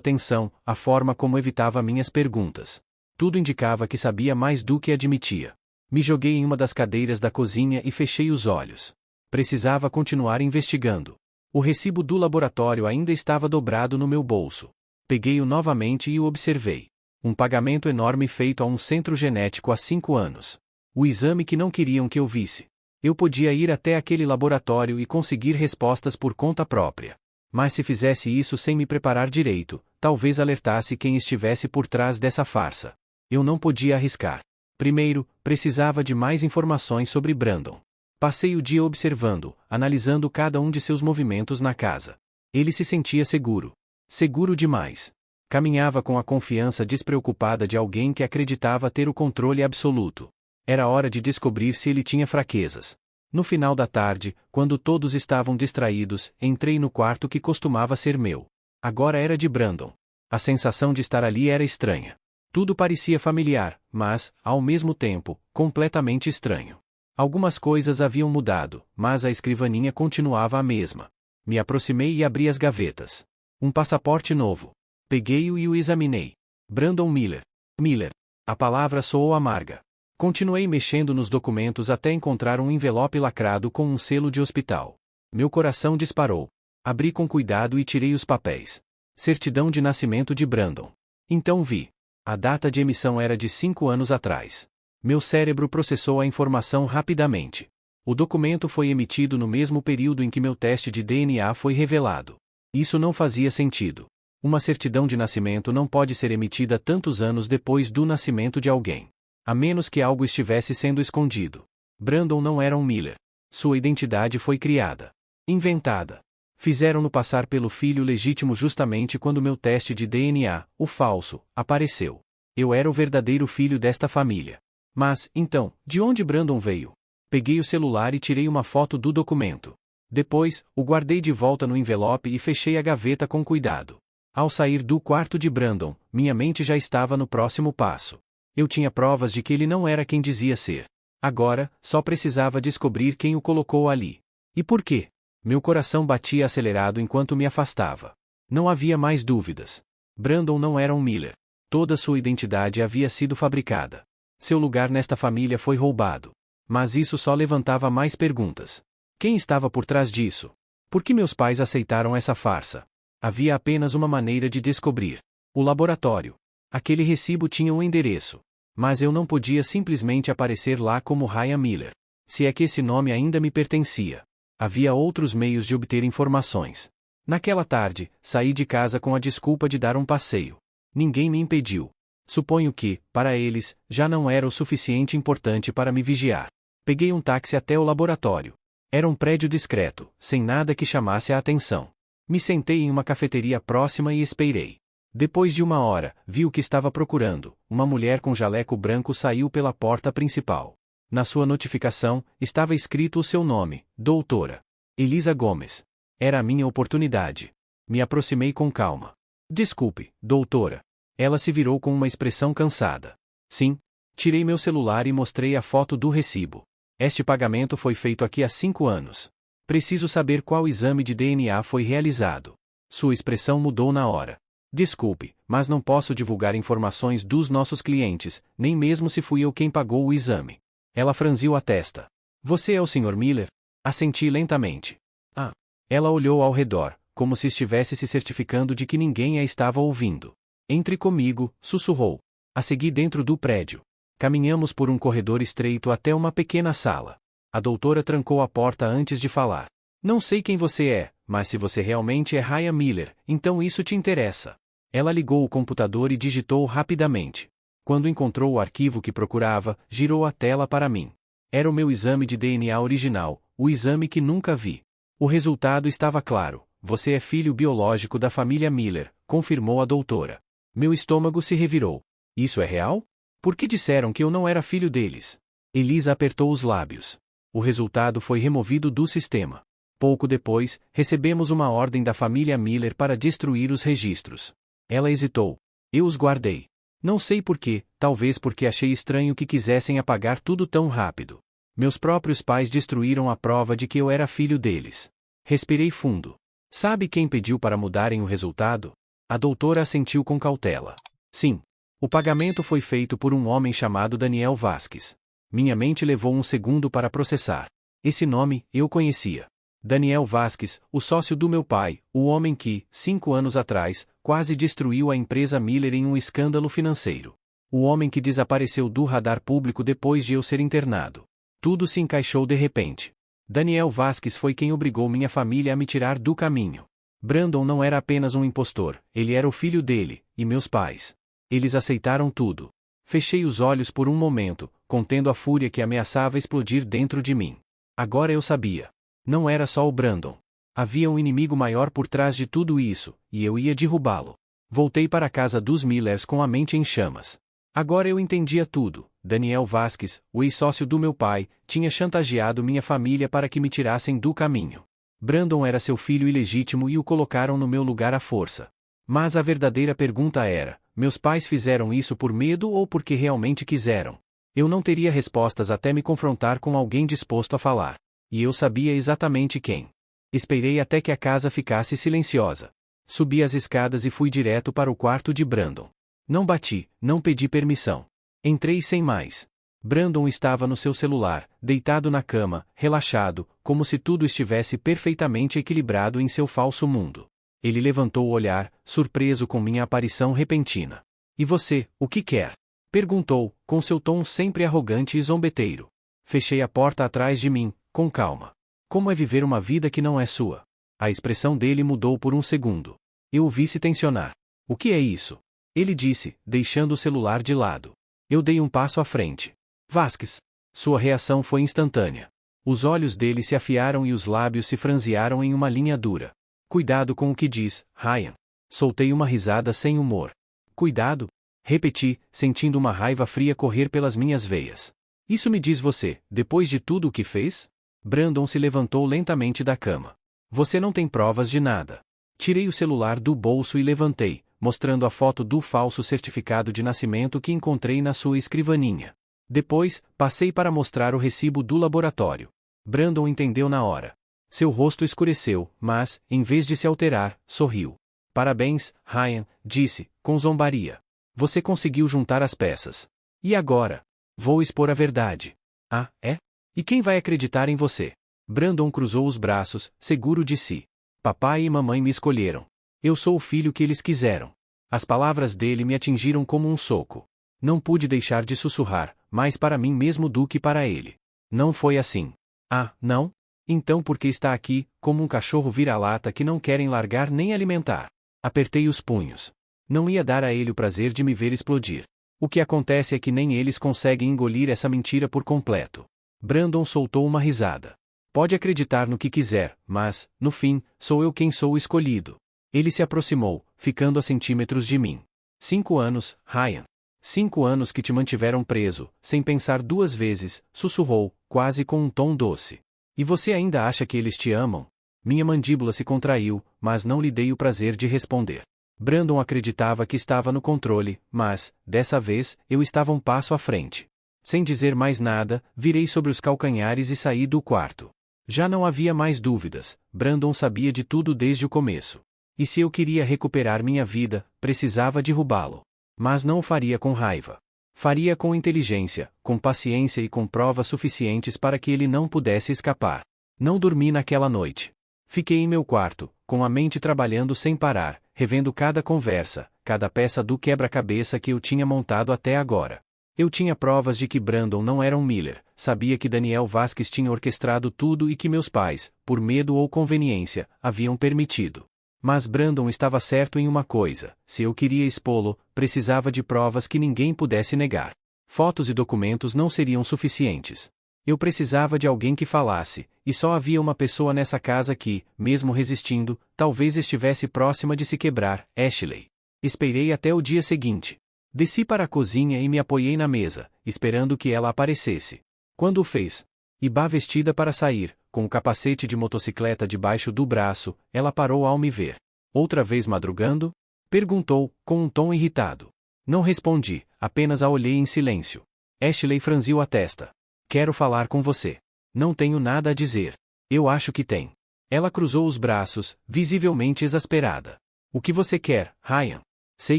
tensão, a forma como evitava minhas perguntas. Tudo indicava que sabia mais do que admitia. Me joguei em uma das cadeiras da cozinha e fechei os olhos. Precisava continuar investigando. O recibo do laboratório ainda estava dobrado no meu bolso. Peguei-o novamente e o observei. Um pagamento enorme feito a um centro genético há 5 anos. O exame que não queriam que eu visse. Eu podia ir até aquele laboratório e conseguir respostas por conta própria. Mas se fizesse isso sem me preparar direito, talvez alertasse quem estivesse por trás dessa farsa. Eu não podia arriscar. Primeiro, precisava de mais informações sobre Brandon. Passei o dia observando, analisando cada um de seus movimentos na casa. Ele se sentia seguro. Seguro demais. Caminhava com a confiança despreocupada de alguém que acreditava ter o controle absoluto. Era hora de descobrir se ele tinha fraquezas. No final da tarde, quando todos estavam distraídos, entrei no quarto que costumava ser meu. Agora era de Brandon. A sensação de estar ali era estranha. Tudo parecia familiar, mas, ao mesmo tempo, completamente estranho. Algumas coisas haviam mudado, mas a escrivaninha continuava a mesma. Me aproximei e abri as gavetas. Um passaporte novo. Peguei-o e o examinei. Brandon Miller. Miller. A palavra soou amarga. Continuei mexendo nos documentos até encontrar um envelope lacrado com um selo de hospital. Meu coração disparou. Abri com cuidado e tirei os papéis. Certidão de nascimento de Brandon. Então vi. A data de emissão era de 5 anos atrás. Meu cérebro processou a informação rapidamente. O documento foi emitido no mesmo período em que meu teste de DNA foi revelado. Isso não fazia sentido. Uma certidão de nascimento não pode ser emitida tantos anos depois do nascimento de alguém. A menos que algo estivesse sendo escondido. Brandon não era um Miller. Sua identidade foi criada. Inventada. Fizeram-no passar pelo filho legítimo justamente quando meu teste de DNA, o falso, apareceu. Eu era o verdadeiro filho desta família. Mas, então, de onde Brandon veio? Peguei o celular e tirei uma foto do documento. Depois, o guardei de volta no envelope e fechei a gaveta com cuidado. Ao sair do quarto de Brandon, minha mente já estava no próximo passo. Eu tinha provas de que ele não era quem dizia ser. Agora, só precisava descobrir quem o colocou ali. E por quê? Meu coração batia acelerado enquanto me afastava. Não havia mais dúvidas. Brandon não era um Miller. Toda sua identidade havia sido fabricada. Seu lugar nesta família foi roubado. Mas isso só levantava mais perguntas. Quem estava por trás disso? Por que meus pais aceitaram essa farsa? Havia apenas uma maneira de descobrir. O laboratório. Aquele recibo tinha um endereço. Mas eu não podia simplesmente aparecer lá como Ryan Miller. Se é que esse nome ainda me pertencia. Havia outros meios de obter informações. Naquela tarde, saí de casa com a desculpa de dar um passeio. Ninguém me impediu. Suponho que, para eles, já não era o suficiente importante para me vigiar. Peguei um táxi até o laboratório. Era um prédio discreto, sem nada que chamasse a atenção. Me sentei em uma cafeteria próxima e esperei. Depois de 1 hora, vi o que estava procurando. Uma mulher com jaleco branco saiu pela porta principal. Na sua notificação, estava escrito o seu nome, Doutora Elisa Gomes. Era a minha oportunidade. Me aproximei com calma. Desculpe, doutora. Ela se virou com uma expressão cansada. Sim. Tirei meu celular e mostrei a foto do recibo. Este pagamento foi feito aqui há 5 anos. Preciso saber qual exame de DNA foi realizado. Sua expressão mudou na hora. Desculpe, mas não posso divulgar informações dos nossos clientes, nem mesmo se fui eu quem pagou o exame. Ela franziu a testa. Você é o Sr. Miller? Assenti lentamente. Ah. Ela olhou ao redor, como se estivesse se certificando de que ninguém a estava ouvindo. Entre comigo, sussurrou. A segui dentro do prédio. Caminhamos por um corredor estreito até uma pequena sala. A doutora trancou a porta antes de falar. Não sei quem você é, mas se você realmente é Ryan Miller, então isso te interessa. Ela ligou o computador e digitou rapidamente. Quando encontrou o arquivo que procurava, girou a tela para mim. Era o meu exame de DNA original, o exame que nunca vi. O resultado estava claro. Você é filho biológico da família Miller, confirmou a doutora. Meu estômago se revirou. Isso é real? Por que disseram que eu não era filho deles? Elisa apertou os lábios. O resultado foi removido do sistema. Pouco depois, recebemos uma ordem da família Miller para destruir os registros. Ela hesitou. Eu os guardei. Não sei por quê, talvez porque achei estranho que quisessem apagar tudo tão rápido. Meus próprios pais destruíram a prova de que eu era filho deles. Respirei fundo. Sabe quem pediu para mudarem o resultado? A doutora assentiu com cautela. Sim. O pagamento foi feito por um homem chamado Daniel Vasquez. Minha mente levou um segundo para processar. Esse nome, eu conhecia. Daniel Vasquez, o sócio do meu pai, o homem que, 5 anos atrás, quase destruiu a empresa Miller em um escândalo financeiro. O homem que desapareceu do radar público depois de eu ser internado. Tudo se encaixou de repente. Daniel Vasquez foi quem obrigou minha família a me tirar do caminho. Brandon não era apenas um impostor, ele era o filho dele, e meus pais. Eles aceitaram tudo. Fechei os olhos por um momento, contendo a fúria que ameaçava explodir dentro de mim. Agora eu sabia. Não era só o Brandon. Havia um inimigo maior por trás de tudo isso, e eu ia derrubá-lo. Voltei para a casa dos Millers com a mente em chamas. Agora eu entendia tudo. Daniel Vasquez, o ex-sócio do meu pai, tinha chantageado minha família para que me tirassem do caminho. Brandon era seu filho ilegítimo e o colocaram no meu lugar à força. Mas a verdadeira pergunta era: meus pais fizeram isso por medo ou porque realmente quiseram? Eu não teria respostas até me confrontar com alguém disposto a falar. E eu sabia exatamente quem. Esperei até que a casa ficasse silenciosa. Subi as escadas e fui direto para o quarto de Brandon. Não bati, não pedi permissão. Entrei sem mais. Brandon estava no seu celular, deitado na cama, relaxado, como se tudo estivesse perfeitamente equilibrado em seu falso mundo. Ele levantou o olhar, surpreso com minha aparição repentina. E você, o que quer? Perguntou, com seu tom sempre arrogante e zombeteiro. Fechei a porta atrás de mim, com calma. Como é viver uma vida que não é sua? A expressão dele mudou por um segundo. Eu o vi se tensionar. O que é isso? Ele disse, deixando o celular de lado. Eu dei um passo à frente. Vasquez. Sua reação foi instantânea. Os olhos dele se afiaram e os lábios se franziaram em uma linha dura. Cuidado com o que diz, Ryan. Soltei uma risada sem humor. Cuidado? Repeti, sentindo uma raiva fria correr pelas minhas veias. Isso me diz você, depois de tudo o que fez? Brandon se levantou lentamente da cama. Você não tem provas de nada. Tirei o celular do bolso e levantei, mostrando a foto do falso certificado de nascimento que encontrei na sua escrivaninha. Depois, passei para mostrar o recibo do laboratório. Brandon entendeu na hora. Seu rosto escureceu, mas, em vez de se alterar, sorriu. Parabéns, Ryan, disse, com zombaria. Você conseguiu juntar as peças. E agora? Vou expor a verdade. Ah, é? E quem vai acreditar em você? Brandon cruzou os braços, seguro de si. Papai e mamãe me escolheram. Eu sou o filho que eles quiseram. As palavras dele me atingiram como um soco. Não pude deixar de sussurrar, mais para mim mesmo do que para ele. Não foi assim. Ah, não? Então por que está aqui, como um cachorro vira-lata que não querem largar nem alimentar? Apertei os punhos. Não ia dar a ele o prazer de me ver explodir. O que acontece é que nem eles conseguem engolir essa mentira por completo. Brandon soltou uma risada. Pode acreditar no que quiser, mas, no fim, sou eu quem sou o escolhido. Ele se aproximou, ficando a centímetros de mim. 5 anos, Ryan. 5 anos que te mantiveram preso, sem pensar 2 vezes, sussurrou, quase com um tom doce. E você ainda acha que eles te amam? Minha mandíbula se contraiu, mas não lhe dei o prazer de responder. Brandon acreditava que estava no controle, mas, dessa vez, eu estava um passo à frente. Sem dizer mais nada, virei sobre os calcanhares e saí do quarto. Já não havia mais dúvidas, Brandon sabia de tudo desde o começo. E se eu queria recuperar minha vida, precisava derrubá-lo. Mas não o faria com raiva. Faria com inteligência, com paciência e com provas suficientes para que ele não pudesse escapar. Não dormi naquela noite. Fiquei em meu quarto, com a mente trabalhando sem parar, revendo cada conversa, cada peça do quebra-cabeça que eu tinha montado até agora. Eu tinha provas de que Brandon não era um Miller, sabia que Daniel Vasquez tinha orquestrado tudo e que meus pais, por medo ou conveniência, haviam permitido. Mas Brandon estava certo em uma coisa: se eu queria expô-lo, precisava de provas que ninguém pudesse negar. Fotos e documentos não seriam suficientes. Eu precisava de alguém que falasse, e só havia uma pessoa nessa casa que, mesmo resistindo, talvez estivesse próxima de se quebrar, Ashley. Esperei até o dia seguinte. Desci para a cozinha e me apoiei na mesa, esperando que ela aparecesse. Quando o fez, Iba vestida para sair, com o capacete de motocicleta debaixo do braço, ela parou ao me ver. Outra vez madrugando? Perguntou, com um tom irritado. Não respondi, apenas a olhei em silêncio. Ashley franziu a testa. Quero falar com você. Não tenho nada a dizer. Eu acho que tem. Ela cruzou os braços, visivelmente exasperada. O que você quer, Ryan? Sei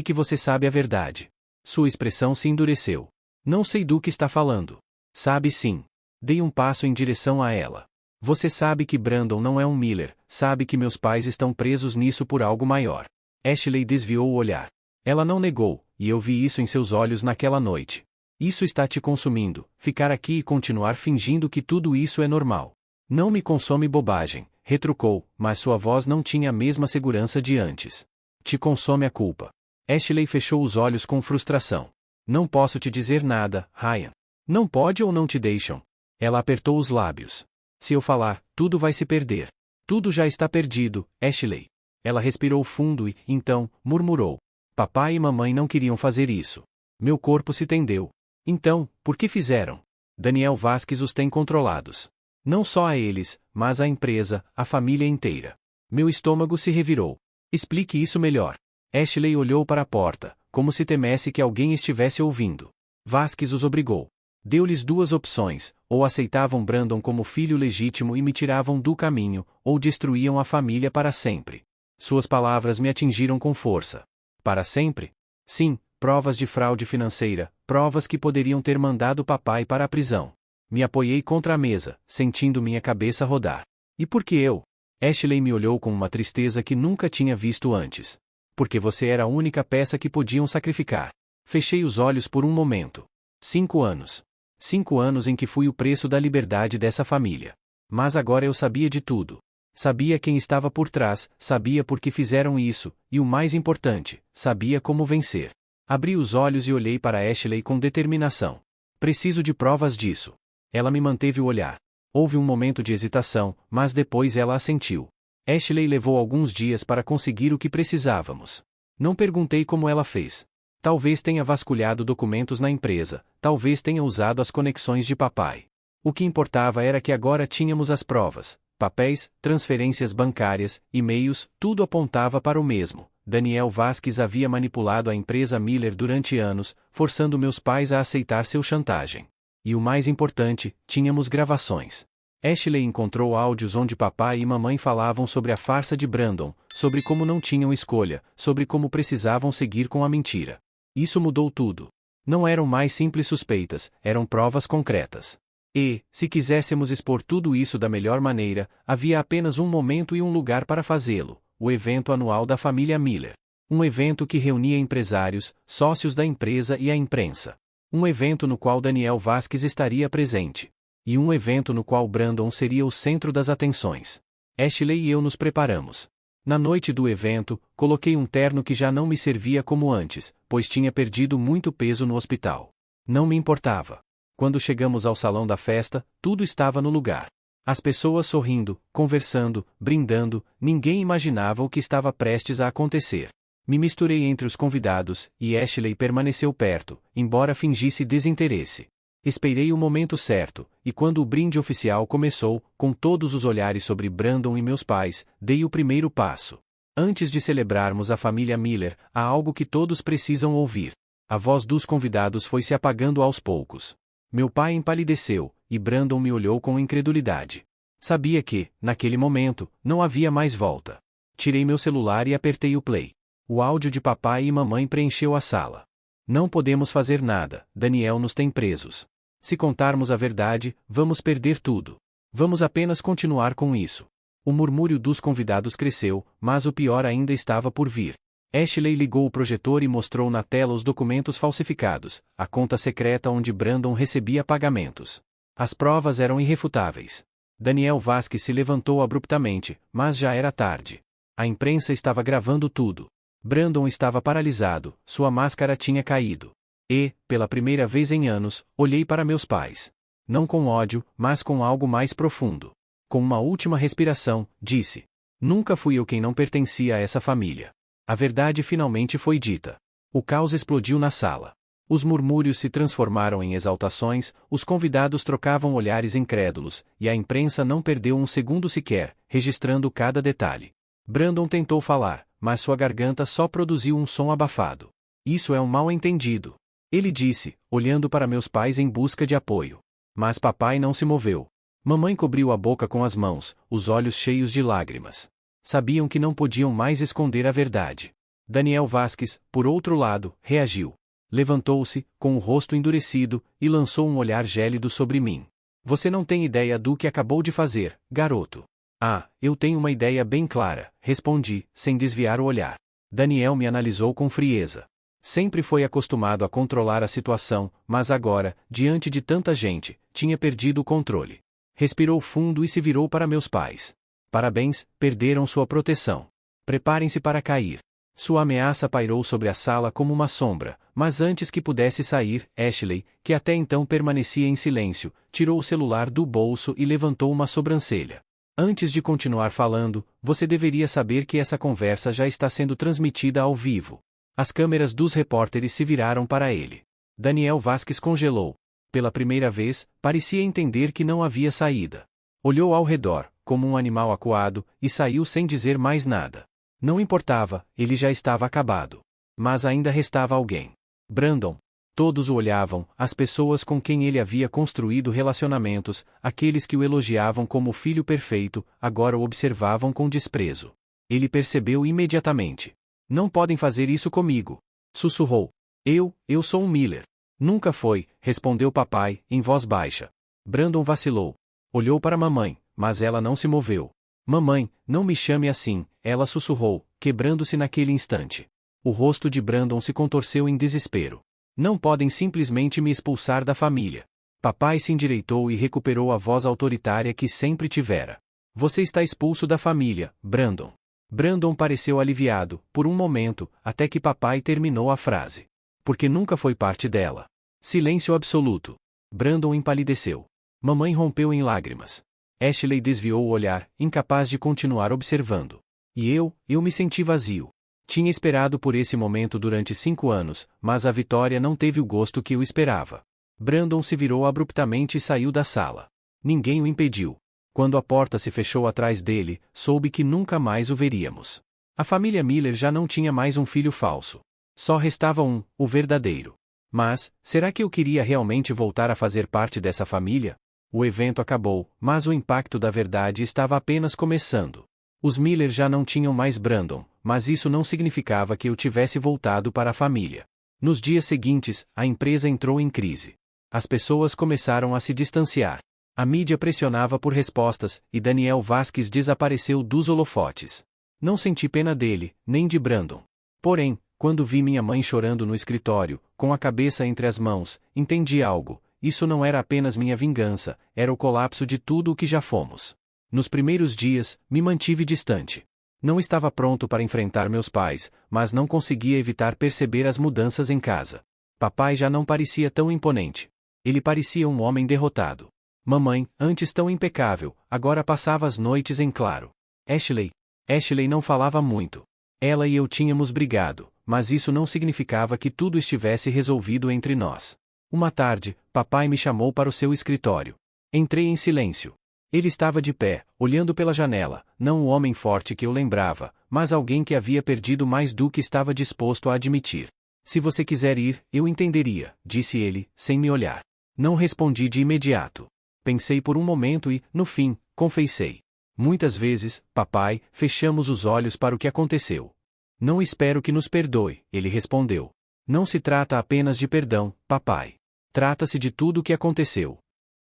que você sabe a verdade. Sua expressão se endureceu. Não sei do que está falando. Sabe sim. Dei um passo em direção a ela. Você sabe que Brandon não é um Miller, sabe que meus pais estão presos nisso por algo maior. Ashley desviou o olhar. Ela não negou, e eu vi isso em seus olhos naquela noite. Isso está te consumindo, ficar aqui e continuar fingindo que tudo isso é normal. Não me consome bobagem, retrucou, mas sua voz não tinha a mesma segurança de antes. Te consome a culpa. Ashley fechou os olhos com frustração. Não posso te dizer nada, Ryan. Não pode ou não te deixam? Ela apertou os lábios. Se eu falar, tudo vai se perder. Tudo já está perdido, Ashley. Ela respirou fundo e, então, murmurou. Papai e mamãe não queriam fazer isso. Meu corpo se tendeu. Então, por que fizeram? Daniel Vasquez os tem controlados. Não só a eles, mas a empresa, a família inteira. Meu estômago se revirou. Explique isso melhor. Ashley olhou para a porta, como se temesse que alguém estivesse ouvindo. Vasquez os obrigou. Deu-lhes duas opções: ou aceitavam Brandon como filho legítimo e me tiravam do caminho, ou destruíam a família para sempre. Suas palavras me atingiram com força. Para sempre? Sim, provas de fraude financeira, provas que poderiam ter mandado papai para a prisão. Me apoiei contra a mesa, sentindo minha cabeça rodar. E por que eu? Ashley me olhou com uma tristeza que nunca tinha visto antes. Porque você era a única peça que podiam sacrificar. Fechei os olhos por um momento. 5 anos. 5 anos em que fui o preço da liberdade dessa família. Mas agora eu sabia de tudo. Sabia quem estava por trás, sabia por que fizeram isso, e o mais importante, sabia como vencer. Abri os olhos e olhei para Ashley com determinação. Preciso de provas disso. Ela me manteve o olhar. Houve um momento de hesitação, mas depois ela assentiu. Ashley levou alguns dias para conseguir o que precisávamos. Não perguntei como ela fez. Talvez tenha vasculhado documentos na empresa, talvez tenha usado as conexões de papai. O que importava era que agora tínhamos as provas. Papéis, transferências bancárias, e-mails, tudo apontava para o mesmo. Daniel Vasquez havia manipulado a empresa Miller durante anos, forçando meus pais a aceitar seu chantagem. E o mais importante, tínhamos gravações. Ashley encontrou áudios onde papai e mamãe falavam sobre a farsa de Brandon, sobre como não tinham escolha, sobre como precisavam seguir com a mentira. Isso mudou tudo. Não eram mais simples suspeitas, eram provas concretas. E, se quiséssemos expor tudo isso da melhor maneira, havia apenas um momento e um lugar para fazê-lo: o evento anual da família Miller. Um evento que reunia empresários, sócios da empresa e a imprensa. Um evento no qual Daniel Vasquez estaria presente. E um evento no qual Brandon seria o centro das atenções. Ashley e eu nos preparamos. Na noite do evento, coloquei um terno que já não me servia como antes, pois tinha perdido muito peso no hospital. Não me importava. Quando chegamos ao salão da festa, tudo estava no lugar. As pessoas sorrindo, conversando, brindando, ninguém imaginava o que estava prestes a acontecer. Me misturei entre os convidados, e Ashley permaneceu perto, embora fingisse desinteresse. Esperei o momento certo, e quando o brinde oficial começou, com todos os olhares sobre Brandon e meus pais, dei o primeiro passo. Antes de celebrarmos a família Miller, há algo que todos precisam ouvir. A voz dos convidados foi se apagando aos poucos. Meu pai empalideceu, e Brandon me olhou com incredulidade. Sabia que, naquele momento, não havia mais volta. Tirei meu celular e apertei o play. O áudio de papai e mamãe preencheu a sala. Não podemos fazer nada, Daniel nos tem presos. Se contarmos a verdade, vamos perder tudo. Vamos apenas continuar com isso. O murmúrio dos convidados cresceu, mas o pior ainda estava por vir. Ashley ligou o projetor e mostrou na tela os documentos falsificados, a conta secreta onde Brandon recebia pagamentos. As provas eram irrefutáveis. Daniel Vasquez se levantou abruptamente, mas já era tarde. A imprensa estava gravando tudo. Brandon estava paralisado, sua máscara tinha caído. E, pela primeira vez em anos, olhei para meus pais. Não com ódio, mas com algo mais profundo. Com uma última respiração, disse: nunca fui eu quem não pertencia a essa família. A verdade finalmente foi dita. O caos explodiu na sala. Os murmúrios se transformaram em exaltações, os convidados trocavam olhares incrédulos, e a imprensa não perdeu um segundo sequer, registrando cada detalhe. Brandon tentou falar, mas sua garganta só produziu um som abafado. Isso é um mal-entendido. Ele disse, olhando para meus pais em busca de apoio. Mas papai não se moveu. Mamãe cobriu a boca com as mãos, os olhos cheios de lágrimas. Sabiam que não podiam mais esconder a verdade. Daniel Vasquez, por outro lado, reagiu. Levantou-se, com o rosto endurecido, e lançou um olhar gélido sobre mim. Você não tem ideia do que acabou de fazer, garoto. Ah, eu tenho uma ideia bem clara, respondi, sem desviar o olhar. Daniel me analisou com frieza. Sempre foi acostumado a controlar a situação, mas agora, diante de tanta gente, tinha perdido o controle. Respirou fundo e se virou para meus pais. Parabéns, perderam sua proteção. Preparem-se para cair. Sua ameaça pairou sobre a sala como uma sombra, mas antes que pudesse sair, Ashley, que até então permanecia em silêncio, tirou o celular do bolso e levantou uma sobrancelha. Antes de continuar falando, você deveria saber que essa conversa já está sendo transmitida ao vivo. As câmeras dos repórteres se viraram para ele. Daniel Vasquez congelou. Pela primeira vez, parecia entender que não havia saída. Olhou ao redor, como um animal acuado, e saiu sem dizer mais nada. Não importava, ele já estava acabado. Mas ainda restava alguém. Brandon. Todos o olhavam, as pessoas com quem ele havia construído relacionamentos, aqueles que o elogiavam como o filho perfeito, agora o observavam com desprezo. Ele percebeu imediatamente. Não podem fazer isso comigo. Sussurrou. Eu sou um Miller. Nunca foi, respondeu papai, em voz baixa. Brandon vacilou. Olhou para mamãe, mas ela não se moveu. Mamãe, não me chame assim, ela sussurrou, quebrando-se naquele instante. O rosto de Brandon se contorceu em desespero. Não podem simplesmente me expulsar da família. Papai se endireitou e recuperou a voz autoritária que sempre tivera. Você está expulso da família, Brandon. Brandon pareceu aliviado, por um momento, até que papai terminou a frase. Porque nunca foi parte dela. Silêncio absoluto. Brandon empalideceu. Mamãe rompeu em lágrimas. Ashley desviou o olhar, incapaz de continuar observando. E eu me senti vazio. Tinha esperado por esse momento durante 5 anos, mas a vitória não teve o gosto que eu esperava. Brandon se virou abruptamente e saiu da sala. Ninguém o impediu. Quando a porta se fechou atrás dele, soube que nunca mais o veríamos. A família Miller já não tinha mais um filho falso. Só restava um, o verdadeiro. Mas, será que eu queria realmente voltar a fazer parte dessa família? O evento acabou, mas o impacto da verdade estava apenas começando. Os Miller já não tinham mais Brandon, mas isso não significava que eu tivesse voltado para a família. Nos dias seguintes, a empresa entrou em crise. As pessoas começaram a se distanciar. A mídia pressionava por respostas, e Daniel Vasquez desapareceu dos holofotes. Não senti pena dele, nem de Brandon. Porém, quando vi minha mãe chorando no escritório, com a cabeça entre as mãos, entendi algo. Isso não era apenas minha vingança, era o colapso de tudo o que já fomos. Nos primeiros dias, me mantive distante. Não estava pronto para enfrentar meus pais, mas não conseguia evitar perceber as mudanças em casa. Papai já não parecia tão imponente. Ele parecia um homem derrotado. Mamãe, antes tão impecável, agora passava as noites em claro. Ashley não falava muito. Ela e eu tínhamos brigado, mas isso não significava que tudo estivesse resolvido entre nós. Uma tarde, papai me chamou para o seu escritório. Entrei em silêncio. Ele estava de pé, olhando pela janela, não o homem forte que eu lembrava, mas alguém que havia perdido mais do que estava disposto a admitir. Se você quiser ir, eu entenderia, disse ele, sem me olhar. Não respondi de imediato. Pensei por um momento e, no fim, confessei. Muitas vezes, papai, fechamos os olhos para o que aconteceu. Não espero que nos perdoe, ele respondeu. Não se trata apenas de perdão, papai. Trata-se de tudo o que aconteceu.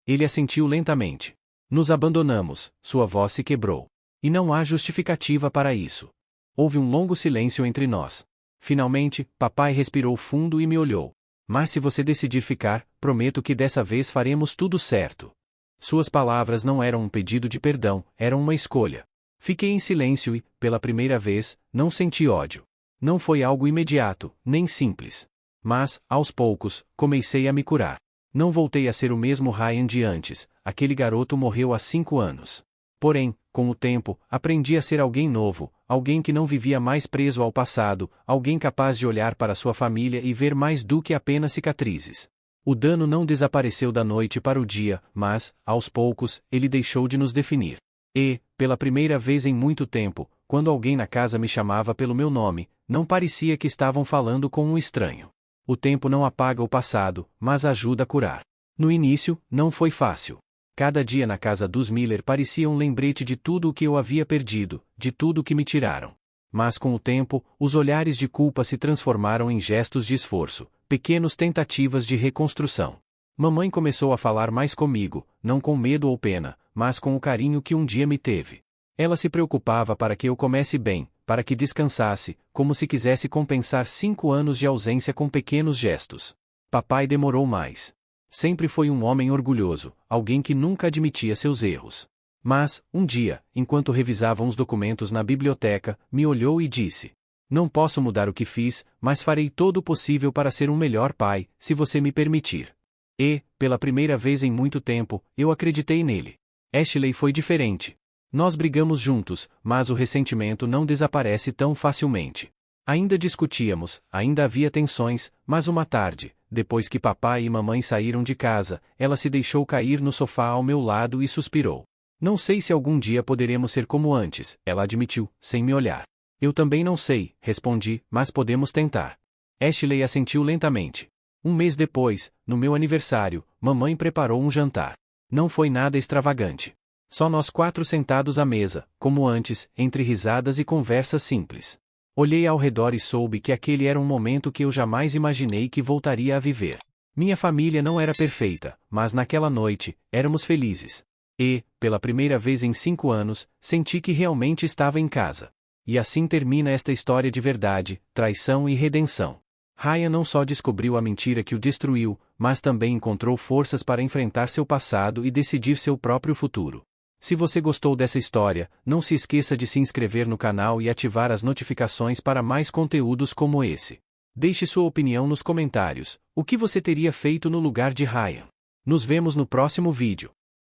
Ele assentiu lentamente. Nos abandonamos, sua voz se quebrou. E não há justificativa para isso. Houve um longo silêncio entre nós. Finalmente, papai respirou fundo e me olhou. Mas se você decidir ficar, prometo que dessa vez faremos tudo certo. Suas palavras não eram um pedido de perdão, eram uma escolha. Fiquei em silêncio e, pela primeira vez, não senti ódio. Não foi algo imediato, nem simples. Mas, aos poucos, comecei a me curar. Não voltei a ser o mesmo Ryan de antes, aquele garoto morreu há 5 anos. Porém, com o tempo, aprendi a ser alguém novo, alguém que não vivia mais preso ao passado, alguém capaz de olhar para sua família e ver mais do que apenas cicatrizes. O dano não desapareceu da noite para o dia, mas, aos poucos, ele deixou de nos definir. E, pela primeira vez em muito tempo, quando alguém na casa me chamava pelo meu nome, não parecia que estavam falando com um estranho. O tempo não apaga o passado, mas ajuda a curar. No início, não foi fácil. Cada dia na casa dos Miller parecia um lembrete de tudo o que eu havia perdido, de tudo o que me tiraram. Mas com o tempo, os olhares de culpa se transformaram em gestos de esforço, pequenas tentativas de reconstrução. Mamãe começou a falar mais comigo, não com medo ou pena, mas com o carinho que um dia me teve. Ela se preocupava para que eu comesse bem, para que descansasse, como se quisesse compensar 5 anos de ausência com pequenos gestos. Papai demorou mais. Sempre foi um homem orgulhoso, alguém que nunca admitia seus erros. Mas, um dia, enquanto revisava uns documentos na biblioteca, me olhou e disse: Não posso mudar o que fiz, mas farei todo o possível para ser um melhor pai, se você me permitir. E, pela primeira vez em muito tempo, eu acreditei nele. Ashley foi diferente. Nós brigamos juntos, mas o ressentimento não desaparece tão facilmente. Ainda discutíamos, ainda havia tensões, mas uma tarde, depois que papai e mamãe saíram de casa, ela se deixou cair no sofá ao meu lado e suspirou. Não sei se algum dia poderemos ser como antes, ela admitiu, sem me olhar. Eu também não sei, respondi, mas podemos tentar. Ashley assentiu lentamente. Um mês depois, no meu aniversário, mamãe preparou um jantar. Não foi nada extravagante. Só nós 4 sentados à mesa, como antes, entre risadas e conversas simples. Olhei ao redor e soube que aquele era um momento que eu jamais imaginei que voltaria a viver. Minha família não era perfeita, mas naquela noite, éramos felizes. E, pela primeira vez em 5 anos, senti que realmente estava em casa. E assim termina esta história de verdade, traição e redenção. Ryan não só descobriu a mentira que o destruiu, mas também encontrou forças para enfrentar seu passado e decidir seu próprio futuro. Se você gostou dessa história, não se esqueça de se inscrever no canal e ativar as notificações para mais conteúdos como esse. Deixe sua opinião nos comentários. O que você teria feito no lugar de Ryan? Nos vemos no próximo vídeo.